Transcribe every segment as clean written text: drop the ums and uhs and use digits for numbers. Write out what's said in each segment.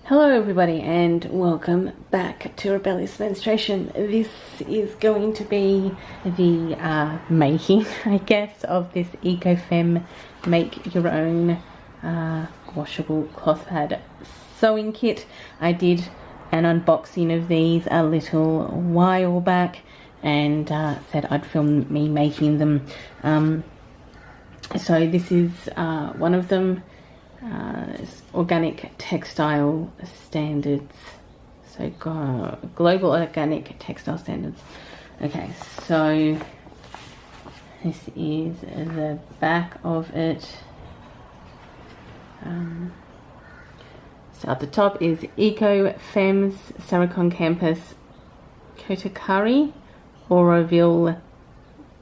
Hello everybody and welcome back to Rebellious Menstruation. This is going to be the making, I guess, of this Femme make your own washable cloth pad sewing kit. I did an unboxing of these a little while back and said I'd film me making them. So this is one of them. Organic textile standards, so global organic textile standards. Okay, so this is the back of it. So at the top is Femmes Saracon Campus, Kotakari, Auroville,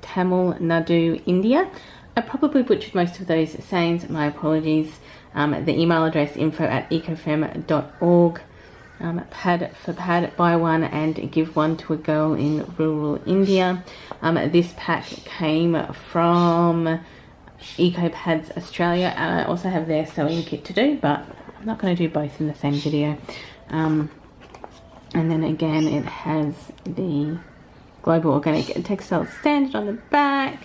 Tamil Nadu, India. I probably butchered most of those sayings, my apologies. The email address info@ecofemme.org. Pad for pad, buy one and give one to a girl in rural India. This pack came from EcoPads Australia, and I also have their sewing kit to do, but I'm not going to do both in the same video. And then again it has the Global Organic Textile Standard on the back.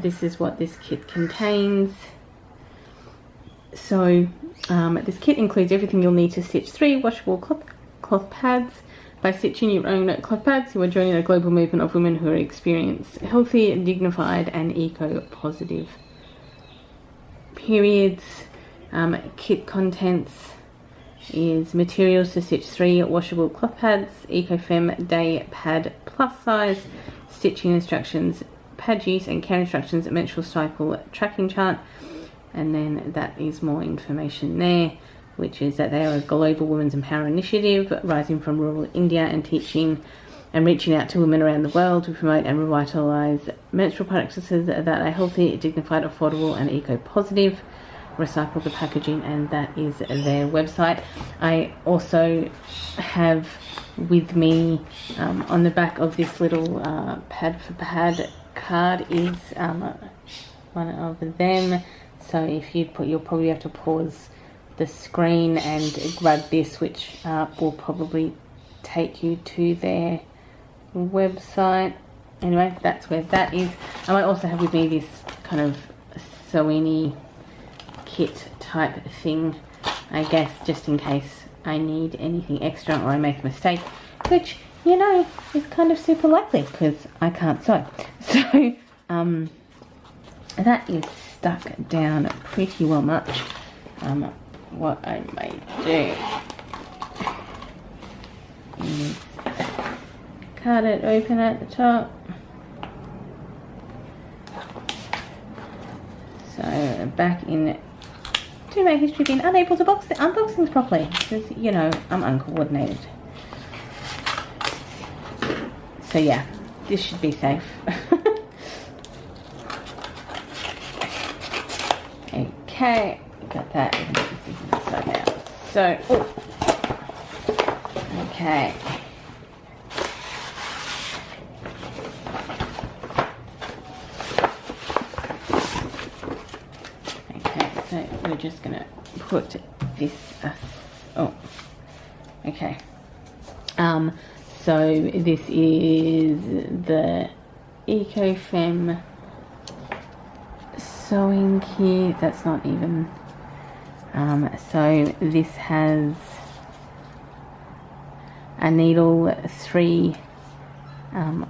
This is what this kit contains. So this kit includes everything you'll need to stitch 3 washable cloth pads. By stitching your own cloth pads, you are joining a global movement of women who experience healthy, dignified and eco-positive periods. Kit contents is materials to stitch 3 washable cloth pads, EcoFemme Day Pad plus size, stitching instructions, pad use and care instructions, menstrual cycle tracking chart. And then that is more information there, which is that they are a global women's empowerment initiative rising from rural India and teaching and reaching out to women around the world to promote and revitalise menstrual practices that are healthy, dignified, affordable and eco-positive. Recycle the packaging, and that is their website. I also have with me on the back of this little pad for pad card is one of them. So if you'll probably have to pause the screen and grab this, which will probably take you to their website. Anyway, that's where that is. I might also have with me this kind of sewing kit type thing, I guess, just in case I need anything extra or I make a mistake, which, you know, is kind of super likely because I can't sew. So that is stuck down pretty well much. What I may do is cut it open at the top. So back in to my history, being unable to unbox things properly because, you know, I'm uncoordinated. So yeah, this should be safe. Okay, got that. So, okay. Okay, so we're just gonna put this. Okay. So this is the EcoFemme sewing kit. That's not even so this has a needle, 3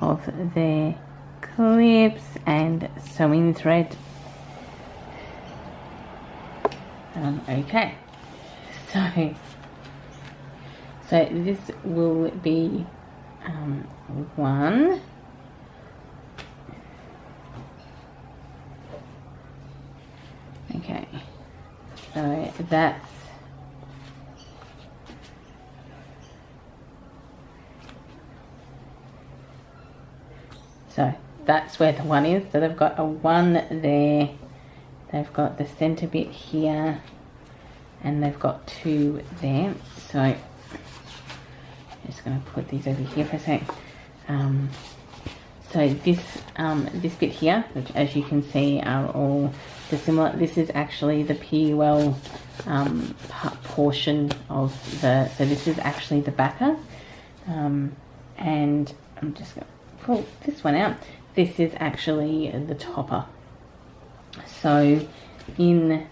of their clips and sewing thread. Okay, so this will be one. Okay, so that's where the one is. So they've got a 1 there, they've got the center bit here, and they've got 2 there. So I'm just going to put these over here for a sec. So this bit here, which as you can see are all the similar. This is actually the PUL portion of the, so this is actually the backer, and I'm just going to pull this one out. This is actually the topper. So in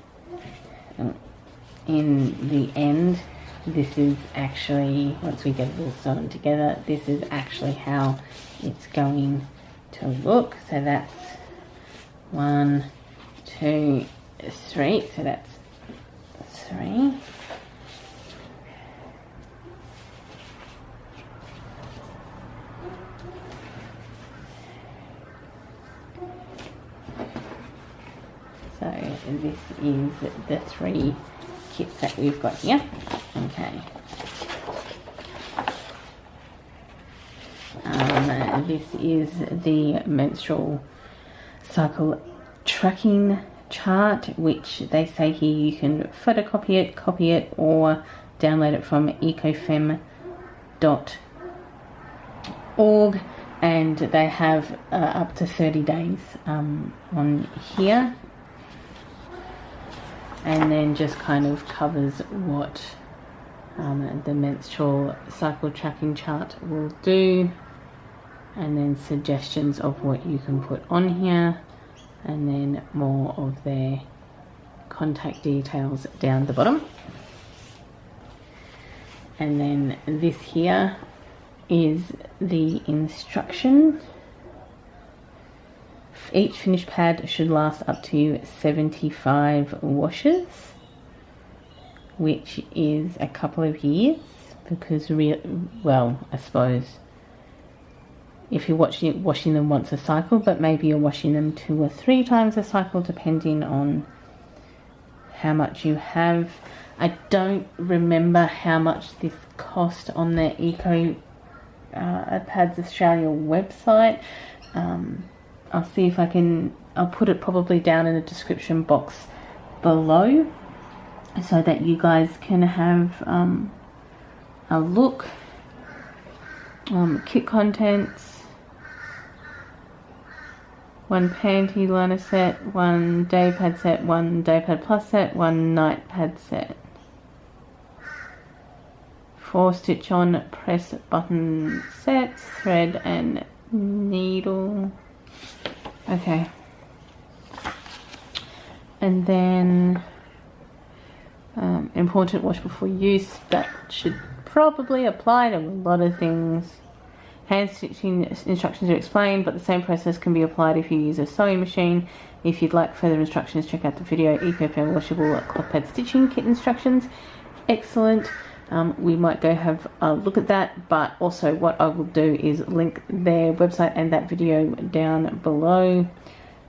the end, this is actually, once we get it all sewn together, this is actually how it's going to look. So that's 1, 2, 3. So that's 3. So this is the 3 kits that we've got here. Okay. This is the menstrual cycle tracking chart, which they say here you can photocopy it, copy it, or download it from ecofem.org, and they have up to 30 days on here, and then just kind of covers what the menstrual cycle tracking chart will do, and then suggestions of what you can put on here, and then more of their contact details down the bottom. And then this here is the instruction. Each finished pad should last up to 75 washes, which is a couple of years, because well, I suppose if you're washing them once a cycle, but maybe you're washing them 2 or 3 times a cycle, depending on how much you have. I don't remember how much this cost on the Eco Pads Australia website. I'll see if I can, I'll put it probably down in the description box below, so that you guys can have a look. Kit contents: 1 panty liner set, 1 day pad set, 1 day pad plus set, 1 night pad set, 4 stitch on press button sets, thread and needle. Okay, and then important wash before use. That should probably apply to a lot of things. Hand stitching instructions are explained, but the same process can be applied if you use a sewing machine. If you'd like further instructions, check out the video EcoFem washable cloth pad stitching kit instructions. Excellent. We might go have a look at that, but also what I will do is link their website and that video down below.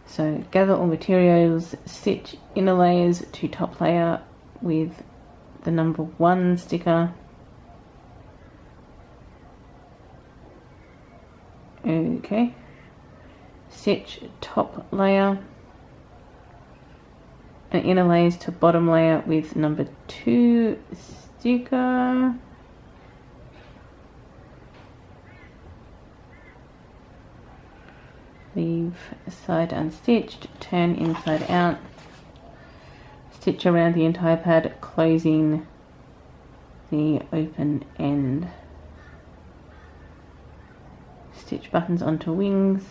So gather all materials, stitch inner layers to top layer with the number 1 sticker. Okay, stitch top layer and inner layers to bottom layer with number 2 sticker. Leave side unstitched, turn inside out, stitch around the entire pad, closing the open end. Stitch buttons onto wings,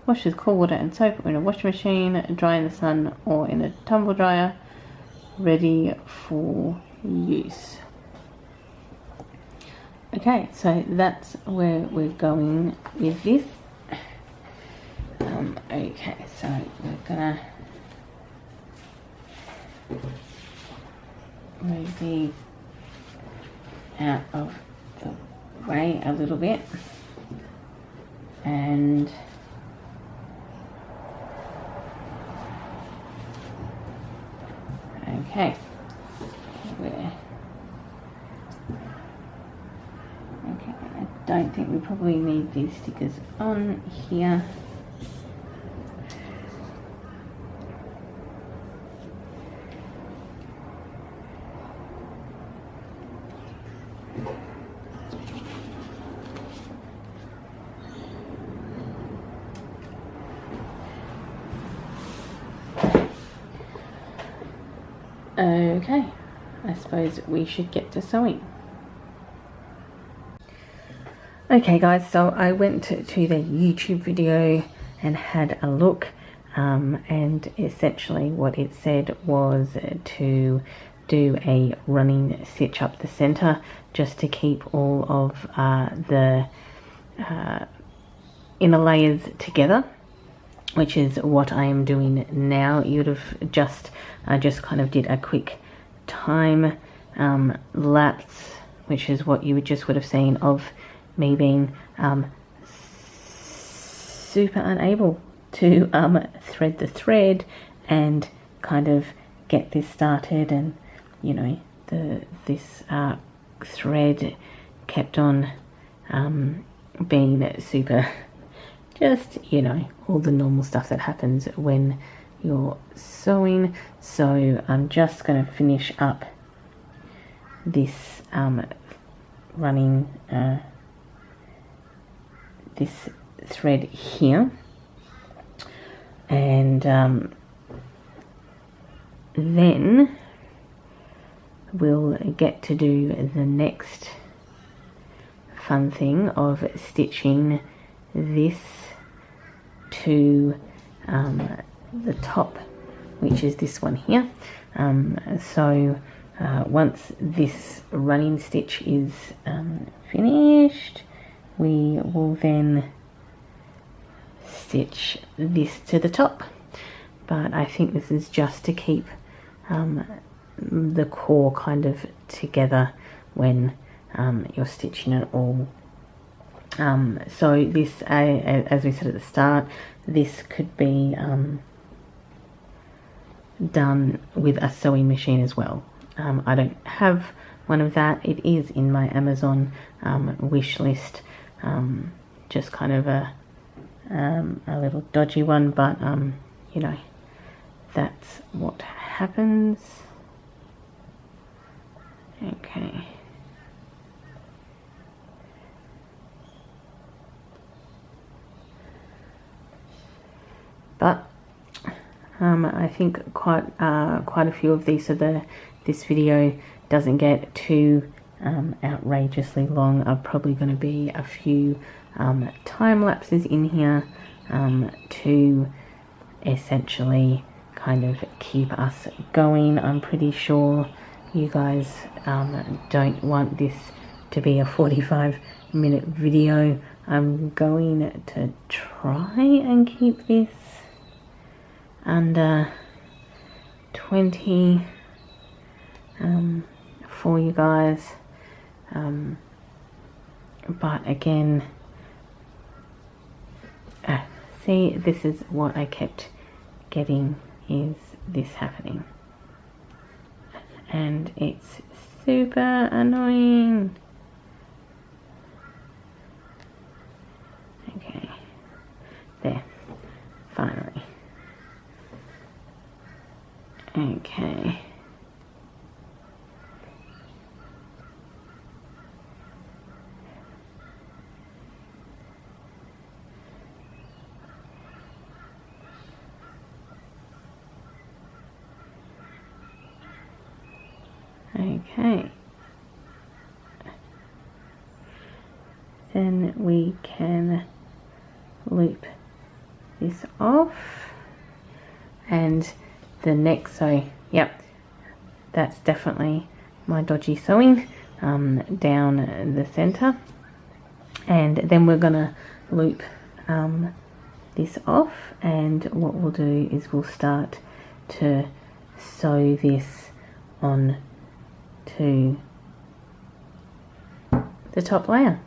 wash with cool water and soap or in a washing machine, dry in the sun or in a tumble dryer, ready for use. Okay, so that's where we're going with this. Okay, so we're gonna move these out of the way a little bit. And okay, I don't think we probably need these stickers on here. Okay, I suppose we should get to sewing. Okay guys, so I went to the YouTube video and had a look, and essentially what it said was to do a running stitch up the center just to keep all of the inner layers together, which is what I am doing now. You'd have just kind of did a quick time lapse, which is what you would have seen of me being super unable to thread the thread and kind of get this started, and you know, this thread kept on being super, just, you know, all the normal stuff that happens when you're sewing. So I'm just going to finish up this running this thread here, and then we'll get to do the next fun thing of stitching this to the top, which is this one here. Once this running stitch is finished, we will then stitch this to the top, but I think this is just to keep the core kind of together when you're stitching it all. So this, as we said at the start, this could be done with a sewing machine as well. I don't have one of that. It is in my Amazon wish list, just kind of a little dodgy one, but you know, that's what happens. Okay. But I think quite a few of these, so this video doesn't get too outrageously long. Are probably going to be a few time lapses in here to essentially kind of keep us going. I'm pretty sure you guys don't want this to be a 45-minute video. I'm going to try and keep this under 20 for you guys, but again, see, this is what I kept getting, is this happening, and it's super annoying. Okay, there, finally. Okay. Okay. Then we can loop this off, and the next, so yep, that's definitely my dodgy sewing down the center, and then we're gonna loop this off, and what we'll do is we'll start to sew this on to the top layer.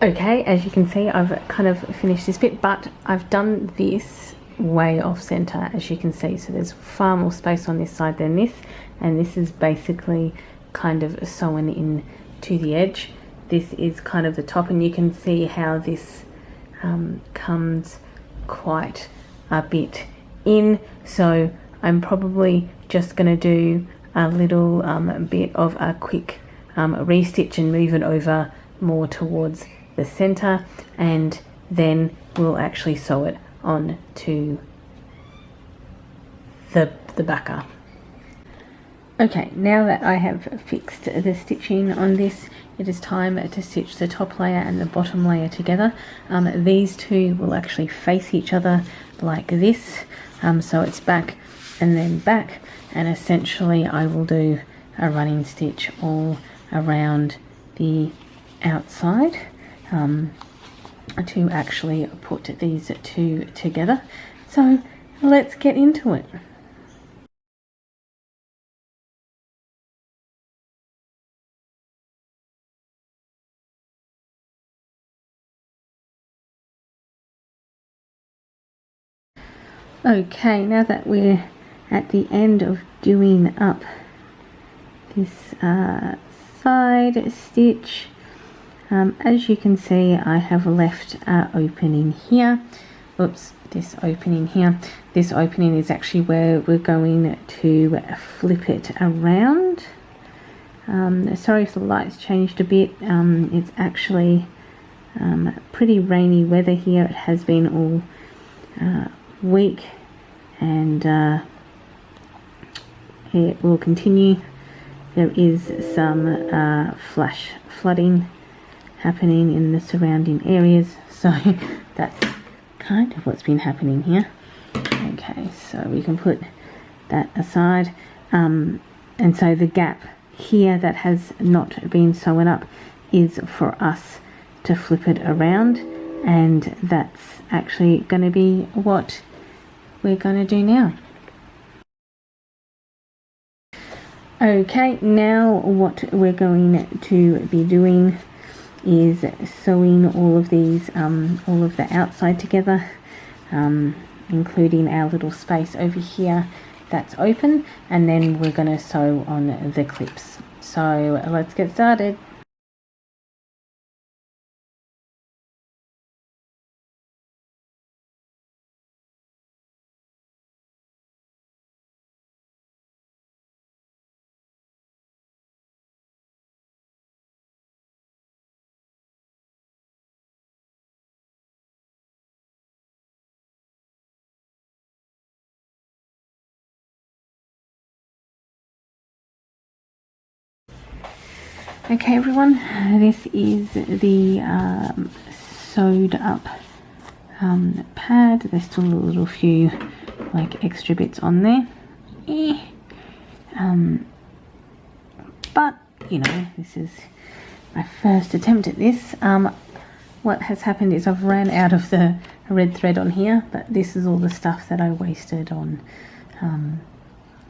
Okay, as you can see, I've kind of finished this bit, but I've done this way off center, as you can see. So there's far more space on this side than this, and this is basically kind of sewn in to the edge. This is kind of the top, and you can see how this comes quite a bit in. So I'm probably just going to do a little bit of a quick restitch and move it over more towards the center, and then we'll actually sew it on to the backer. Okay, now that I have fixed the stitching on this, it is time to stitch the top layer and the bottom layer together. These two will actually face each other like this, so it's back and then back, and essentially I will do a running stitch all around the outside to actually put these two together. So let's get into it. Okay, now that we're at the end of doing up this side stitch, as you can see, I have left an opening here. Oops, this opening here. This opening is actually where we're going to flip it around. Sorry if the lights changed a bit. It's actually pretty rainy weather here. It has been all week, and it will continue. There is some flash flooding happening in the surrounding areas, so that's kind of what's been happening here. Okay, so we can put that aside, and so the gap here that has not been sewn up is for us to flip it around, and that's actually going to be what we're going to do now. Okay, now what we're going to be doing is sewing all of these, all of the outside together, including our little space over here that's open, and then we're going to sew on the clips. So let's get started. Okay everyone, this is the sewed up pad. There's still a little few like extra bits on there, but you know, this is my first attempt at this. What has happened is I've ran out of the red thread on here, but this is all the stuff that I wasted on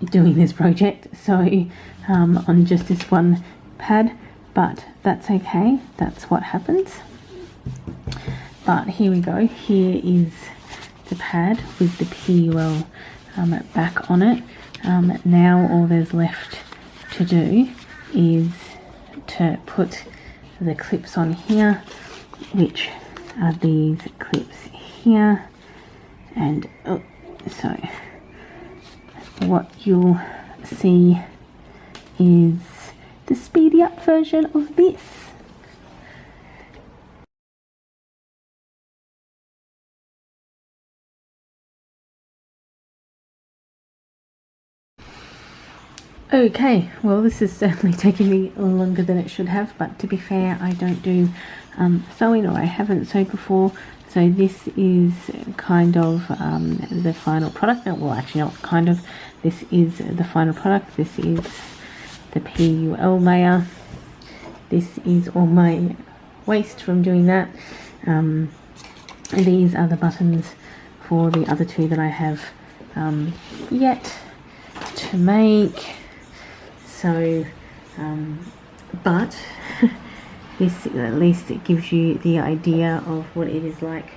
doing this project, so on just this one pad, but that's okay, that's what happens. But here we go, here is the pad with the PUL back on it. Now all there's left to do is to put the clips on here, which are these clips here, and so what you'll see is the speedy up version of this. Okay, well this is certainly taking me longer than it should have, but to be fair, I don't do sewing, or I haven't sewed before, so this is kind of the final product. Well, actually not kind of, this is the final product. This is the PUL layer. This is all my waste from doing that. These are the buttons for the other two that I have yet to make. So but this at least it gives you the idea of what it is like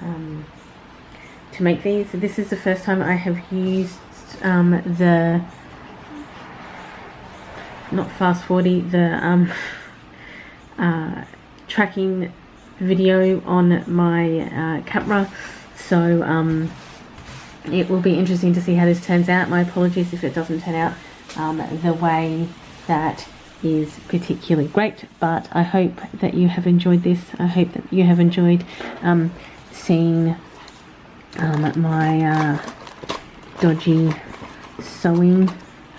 to make these. This is the first time I have used the not fast forwarding, the tracking video on my camera, so it will be interesting to see how this turns out. My apologies if it doesn't turn out the way that is particularly great, but I hope that you have enjoyed this. I hope that you have enjoyed seeing my dodgy sewing.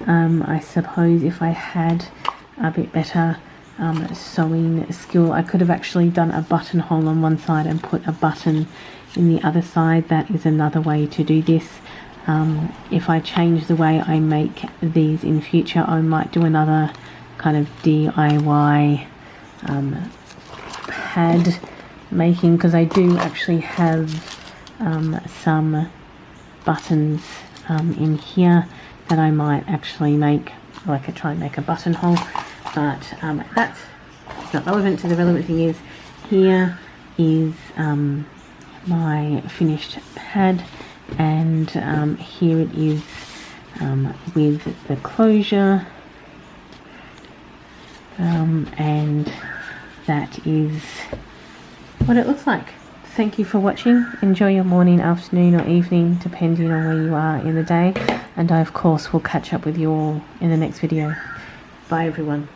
I suppose if I had a bit better sewing skill, I could have actually done a buttonhole on one side and put a button in the other side. That is another way to do this. If I change the way I make these in future, I might do another kind of DIY pad making, because I do actually have some buttons in here that I might actually make, or I could try and make a buttonhole, but that's not relevant. To the relevant thing is, here is my finished pad, and here it is with the closure, and that is what it looks like. Thank you for watching. Enjoy your morning, afternoon or evening, depending on where you are in the day, and I of course will catch up with you all in the next video. Bye everyone.